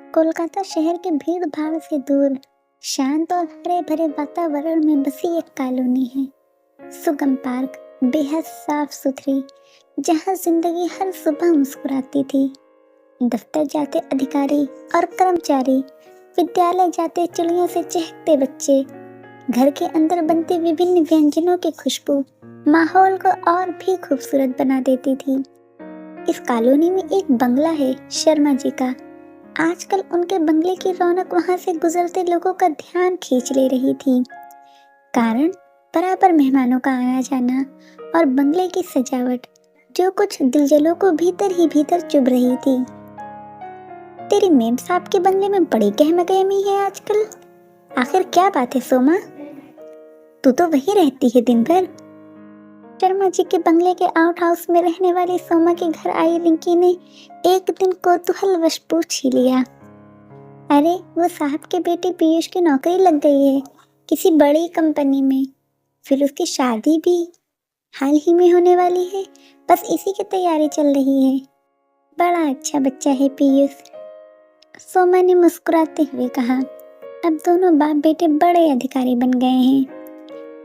कोलकाता शहर के भीड़ भाड़ से दूर शांत और हरे भरे वातावरण में बसी एक कॉलोनी है। सुगम पार्क बेहद साफ सुथरी, जहाँ जिंदगी हर सुबह मुस्कुराती थी। दफ्तर जाते अधिकारी और कर्मचारी, विद्यालय जाते चिड़ियों से चहकते बच्चे, घर के अंदर बनते विभिन्न व्यंजनों की खुशबू माहौल को और भी खूबसूरत बना देती थी। इस कॉलोनी में एक बंगला है शर्मा जी का। आजकल उनके बंगले की रौनक वहां से गुजरते लोगों का ध्यान खींच ले रही थी। कारण बराबर मेहमानों का आना जाना और बंगले की सजावट जो कुछ दिलजलों को भीतर ही भीतर चुभ रही थी। तेरी मेम साहब के बंगले में बड़ी गहमी है आजकल। आखिर क्या बात है सोमा? तू तो वहीं रहती है दिन भर। शर्मा जी के बंगले के आउट हाउस में रहने वाली सोमा के घर आई रिंकी ने एक दिन कौतूहलवश पूछ ही लिया, अरे वो साहब के बेटे पीयूष की नौकरी लग गई है किसी बड़ी कंपनी में, फिर उसकी शादी भी हाल ही में होने वाली है, बस इसी की तैयारी चल रही है। बड़ा अच्छा बच्चा है पीयूष, सोमा ने मुस्कुराते हुए कहा। अब दोनों बाप बेटे बड़े अधिकारी बन गए हैं,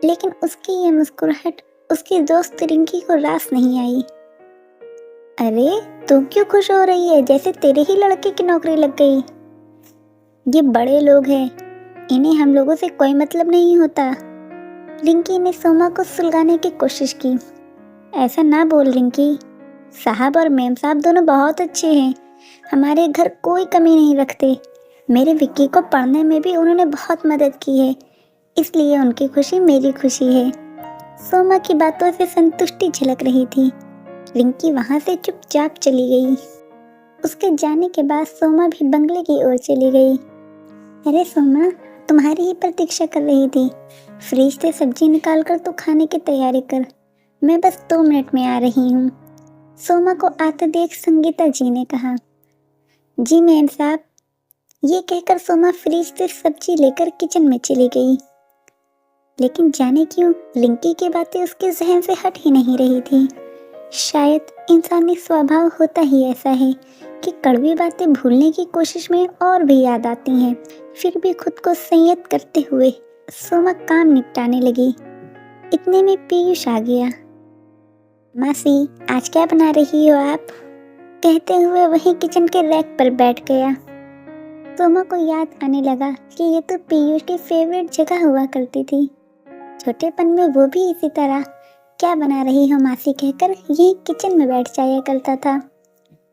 लेकिन उसकी ये मुस्कुराहट उसकी दोस्त रिंकी को रास नहीं आई। अरे तू क्यों खुश हो रही है, जैसे तेरे ही लड़के की नौकरी लग गई? ये बड़े लोग हैं, इन्हें हम लोगों से कोई मतलब नहीं होता। रिंकी ने सोमा को सुलगाने की कोशिश की। ऐसा ना बोल रिंकी, साहब और मेम साहब दोनों बहुत अच्छे हैं, हमारे घर कोई कमी नहीं रखते। मेरे विक्की को पढ़ने में भी उन्होंने बहुत मदद की है, इसलिए उनकी खुशी मेरी खुशी है। सोमा की बातों से संतुष्टि झलक रही थी। रिंकी वहां से चुपचाप चली गई। उसके जाने के बाद सोमा भी बंगले की ओर चली गई। अरे सोमा, तुम्हारी ही प्रतीक्षा कर रही थी। फ्रिज से सब्जी निकाल कर तो खाने की तैयारी कर, मैं बस 2 मिनट में आ रही हूँ। सोमा को आते देख संगीता जी ने कहा। जी मेम साहब। ये कहकर सोमा फ्रिज से सब्जी लेकर किचन में चली गई। लेकिन जाने क्यों रिंकी की बातें उसके जहन से हट ही नहीं रही थी। शायद इंसानी स्वभाव होता ही ऐसा है कि कड़वी बातें भूलने की कोशिश में और भी याद आती हैं। फिर भी खुद को संयत करते हुए सोमा काम निपटाने लगी। इतने में पीयूष आ गया। मासी, आज क्या बना रही हो आप? कहते हुए वहीं किचन के रैक पर बैठ गया। सोमा को याद आने लगा कि ये तो पीयूष की फेवरेट जगह हुआ करती थी। छोटेपन में वो भी इसी तरह क्या बना रही हो मासी कहकर यही किचन में बैठ जाया करता था,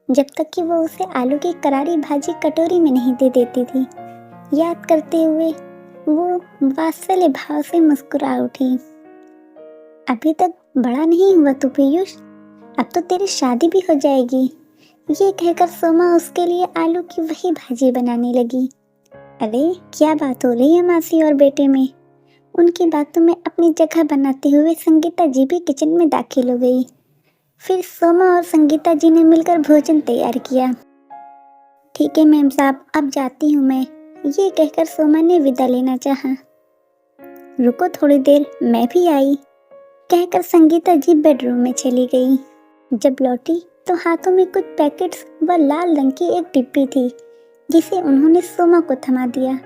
जब तक कि वो उसे आलू की करारी भाजी कटोरी में नहीं दे देती थी। याद करते हुए वो वात्सल्य भाव से मुस्कुरा उठी। अभी तक बड़ा नहीं हुआ तू पीयूष, अब तो तेरी शादी भी हो जाएगी। ये कहकर सोमा उसके लिए आलू की वही भाजी बनाने लगी। अरे क्या बात हो रही है मासी और बेटे में? उनकी बातों में अपनी जगह बनाते हुए संगीता जी भी किचन में दाखिल हो गई। फिर सोमा और संगीता जी ने मिलकर भोजन तैयार किया। ठीक है मेम साहब, अब जाती हूँ मैं, ये कहकर सोमा ने विदा लेना चाहा। रुको थोड़ी देर, मैं भी आई, कहकर संगीता जी बेडरूम में चली गई। जब लौटी तो हाथों में कुछ पैकेट्स व लाल रंग की एक डिब्बी थी, जिसे उन्होंने सोमा को थमा दिया।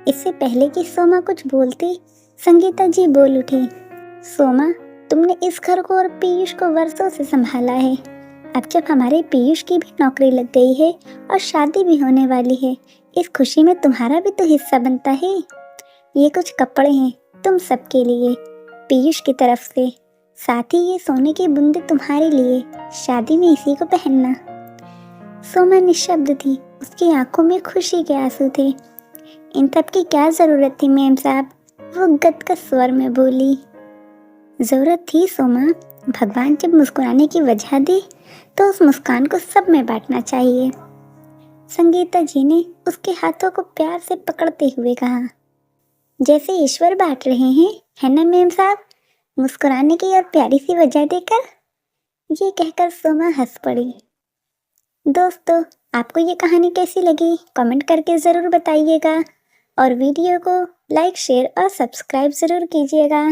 इससे पहले कि सोमा कुछ बोलती, संगीता जी बोल उठी। सोमा, तुमने इस घर को और पीयूष को वर्षों से संभाला है। अब जब हमारे पीयूष की भी नौकरी लग गई है और शादी भी होने वाली है, इस खुशी में तुम्हारा भी तो हिस्सा बनता है। ये कुछ कपड़े हैं तुम सबके लिए पीयूष की तरफ से, साथ ही ये सोने की बूंदें तुम्हारे लिए, शादी में इसी को पहनना। सोमा निशब्द थी, उसकी आंखों में खुशी के आंसू थे। इन सब की क्या जरूरत थी मेम साहब? वो गदगद स्वर में बोली। जरूरत थी सोमा, भगवान जब मुस्कुराने की वजह दे तो उस मुस्कान को सब में बांटना चाहिए। संगीता जी ने उसके हाथों को प्यार से पकड़ते हुए कहा। जैसे ईश्वर बांट रहे हैं, है ना मेम साहब, मुस्कुराने की और प्यारी सी वजह देकर। ये कहकर सोमा हंस पड़ी। दोस्तों, आपको ये कहानी कैसी लगी कमेंट करके ज़रूर बताइएगा और वीडियो को लाइक, शेयर और सब्सक्राइब ज़रूर कीजिएगा।